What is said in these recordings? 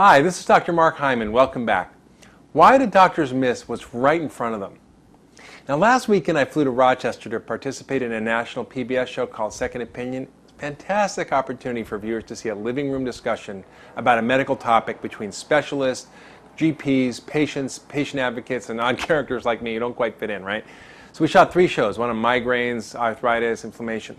Hi, this is Dr. Mark Hyman. Welcome back. Why do doctors miss what's right in front of them? Now, last weekend I flew to Rochester to participate in a national PBS show called Second Opinion. Fantastic opportunity for viewers to see a living room discussion about a medical topic between specialists, GPs, patients, patient advocates, and odd characters like me who don't quite fit in, right? So we shot 3 shows, one on migraines, arthritis, inflammation.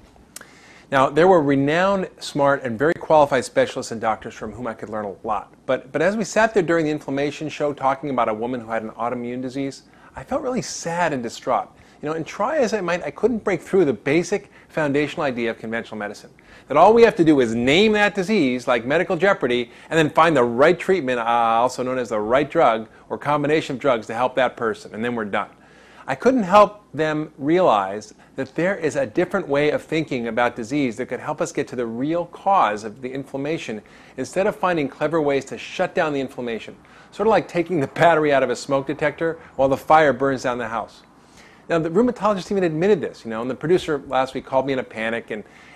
Now, there were renowned, smart, and very qualified specialists and doctors from whom I could learn a lot. But as we sat there during the inflammation show talking about a woman who had an autoimmune disease, I felt really sad and distraught. And try as I might, I couldn't break through the basic foundational idea of conventional medicine. That all we have to do is name that disease, like medical jeopardy, and then find the right treatment, also known as the right drug, or combination of drugs to help that person, and then we're done. I couldn't help them realize that there is a different way of thinking about disease that could help us get to the real cause of the inflammation instead of finding clever ways to shut down the inflammation. Sort of like taking the battery out of a smoke detector while the fire burns down the house. Now, the rheumatologist even admitted this, and the producer last week called me in a panic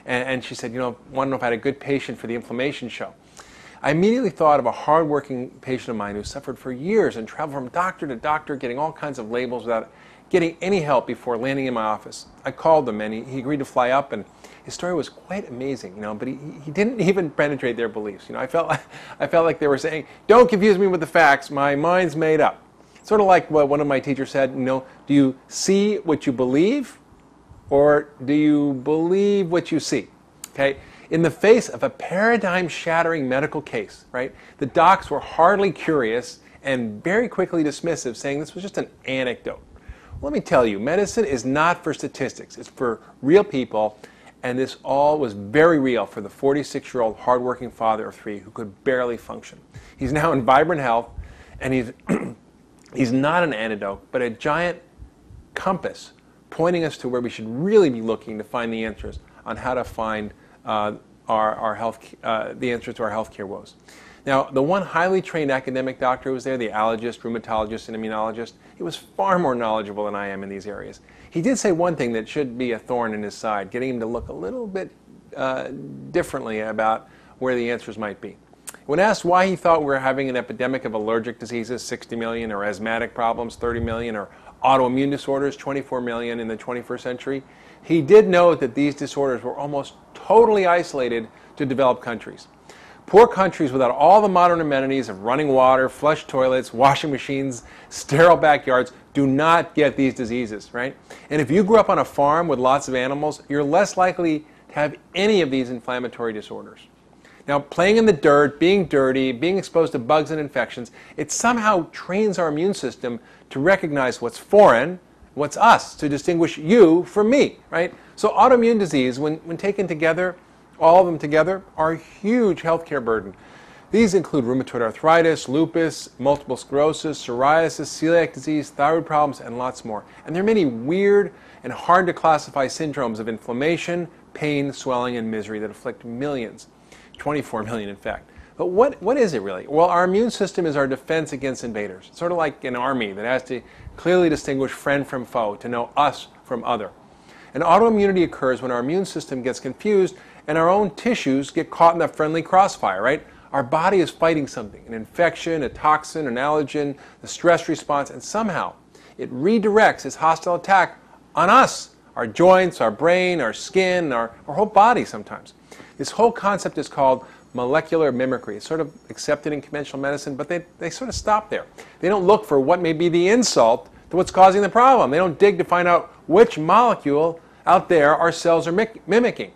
and she said, want to know if I had a good patient for the inflammation show. I immediately thought of a hard-working patient of mine who suffered for years and traveled from doctor to doctor getting all kinds of labels without getting any help before landing in my office. I called him and he agreed to fly up, and his story was quite amazing, but he didn't even penetrate their beliefs. I felt like they were saying, don't confuse me with the facts, my mind's made up. Sort of like what one of my teachers said, do you see what you believe or do you believe what you see? Okay? In the face of a paradigm-shattering medical case, right, the docs were hardly curious and very quickly dismissive, saying this was just an anecdote. Let me tell you, medicine is not for statistics. It's for real people, and this all was very real for the 46-year-old hardworking father of 3 who could barely function. He's now in vibrant health, and he's not an antidote, but a giant compass pointing us to where we should really be looking to find the answers on how to find the answers to our healthcare woes. Now, the one highly trained academic doctor who was there, the allergist, rheumatologist, and immunologist, he was far more knowledgeable than I am in these areas. He did say one thing that should be a thorn in his side, getting him to look a little bit differently about where the answers might be. When asked why he thought we were having an epidemic of allergic diseases, 60 million, or asthmatic problems, 30 million, or autoimmune disorders, 24 million in the 21st century, he did note that these disorders were almost totally isolated to developed countries. Poor countries without all the modern amenities of running water, flush toilets, washing machines, sterile backyards do not get these diseases, right? And if you grew up on a farm with lots of animals, you're less likely to have any of these inflammatory disorders. Now, playing in the dirt, being dirty, being exposed to bugs and infections, it somehow trains our immune system to recognize what's foreign, what's us, to distinguish you from me, right? So autoimmune disease, when taken together, all of them together, are a huge healthcare burden. These include rheumatoid arthritis, lupus, multiple sclerosis, psoriasis, celiac disease, thyroid problems, and lots more. And there are many weird and hard to classify syndromes of inflammation, pain, swelling, and misery that afflict millions. 24 million, in fact. But what is it really? Well, our immune system is our defense against invaders. Sort of like an army that has to clearly distinguish friend from foe, to know us from other. And autoimmunity occurs when our immune system gets confused and our own tissues get caught in that friendly crossfire, right? Our body is fighting something, an infection, a toxin, an allergen, the stress response, and somehow it redirects its hostile attack on us, our joints, our brain, our skin, our whole body sometimes. This whole concept is called molecular mimicry. It's sort of accepted in conventional medicine, but they sort of stop there. They don't look for what may be the insult to what's causing the problem. They don't dig to find out which molecule out there our cells are mimicking.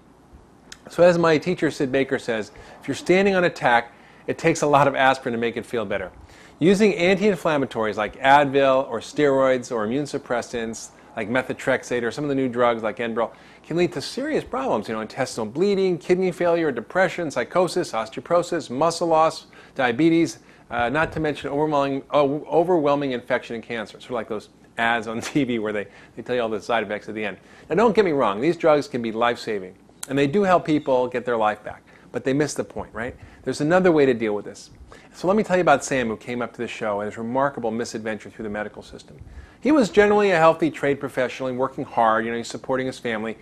So as my teacher Sid Baker says, if you're standing on attack, it takes a lot of aspirin to make it feel better. Using anti-inflammatories like Advil or steroids or immune suppressants like methotrexate or some of the new drugs like Enbrel can lead to serious problems, intestinal bleeding, kidney failure, depression, psychosis, osteoporosis, muscle loss, diabetes, not to mention overwhelming infection and cancer. Sort of like those ads on TV where they tell you all the side effects at the end. Now don't get me wrong, these drugs can be life-saving, and they do help people get their life back, but they miss the point, right? There's another way to deal with this. So let me tell you about Sam, who came up to the show and his remarkable misadventure through the medical system. He was generally a healthy trade professional and working hard, he's supporting his family.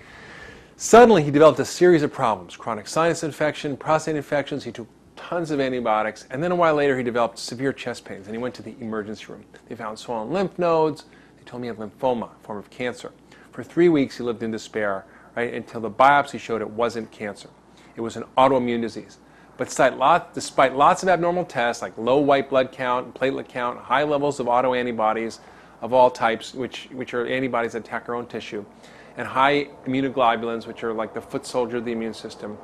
Suddenly, he developed a series of problems: chronic sinus infection, prostate infections. He took tons of antibiotics, and then a while later he developed severe chest pains, and he went to the emergency room. They found swollen lymph nodes. They told me he had lymphoma, a form of cancer. For 3 weeks he lived in despair, right, until the biopsy showed it wasn't cancer. It was an autoimmune disease. But despite lots of abnormal tests like low white blood count, platelet count, high levels of autoantibodies of all types, which are antibodies that attack our own tissue, and high immunoglobulins, which are like the foot soldier of the immune system,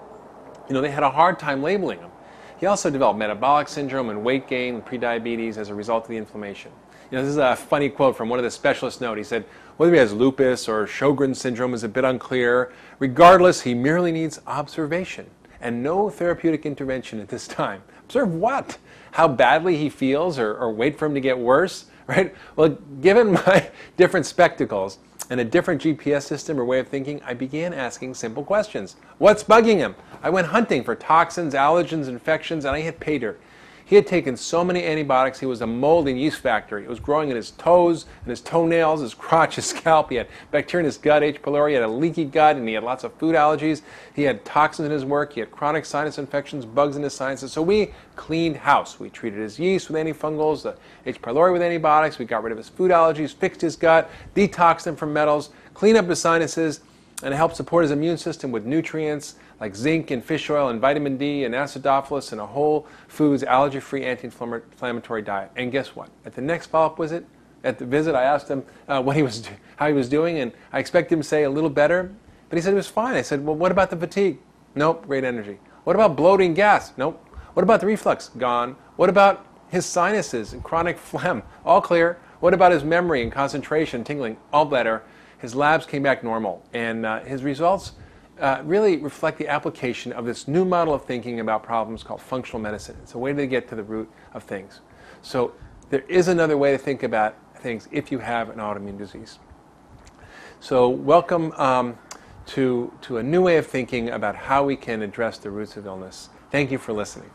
they had a hard time labeling him. He also developed metabolic syndrome and weight gain and prediabetes as a result of the inflammation. This is a funny quote from one of the specialists note. He said, whether he has lupus or Sjogren's syndrome is a bit unclear. Regardless, he merely needs observation and no therapeutic intervention at this time. Observe what? How badly he feels, or wait for him to get worse, right? Well, given my different spectacles and a different GPS system or way of thinking, I began asking simple questions. What's bugging him? I went hunting for toxins, allergens, infections, and I hit pay dirt. He had taken so many antibiotics, he was a mold and yeast factory. It was growing in his toes, and his toenails, his crotch, his scalp. He had bacteria in his gut, H. pylori. He had a leaky gut, and he had lots of food allergies. He had toxins in his work. He had chronic sinus infections, bugs in his sinuses. So we cleaned house. We treated his yeast with antifungals, the H. pylori with antibiotics. We got rid of his food allergies, fixed his gut, detoxed him from metals, cleaned up his sinuses, and helped support his immune system with nutrients like zinc and fish oil and vitamin D and acidophilus and a whole foods allergy-free anti-inflammatory diet. And guess what? At the next follow-up visit, I asked him how he was doing, and I expected him to say a little better, but he said he was fine. I said, well, what about the fatigue? Nope, great energy. What about bloating, gas? Nope. What about the reflux? Gone. What about his sinuses and chronic phlegm? All clear. What about his memory and concentration, tingling? All better. His labs came back normal, and his results really reflect the application of this new model of thinking about problems called functional medicine. It's a way to get to the root of things. So there is another way to think about things if you have an autoimmune disease. So welcome to a new way of thinking about how we can address the roots of illness. Thank you for listening.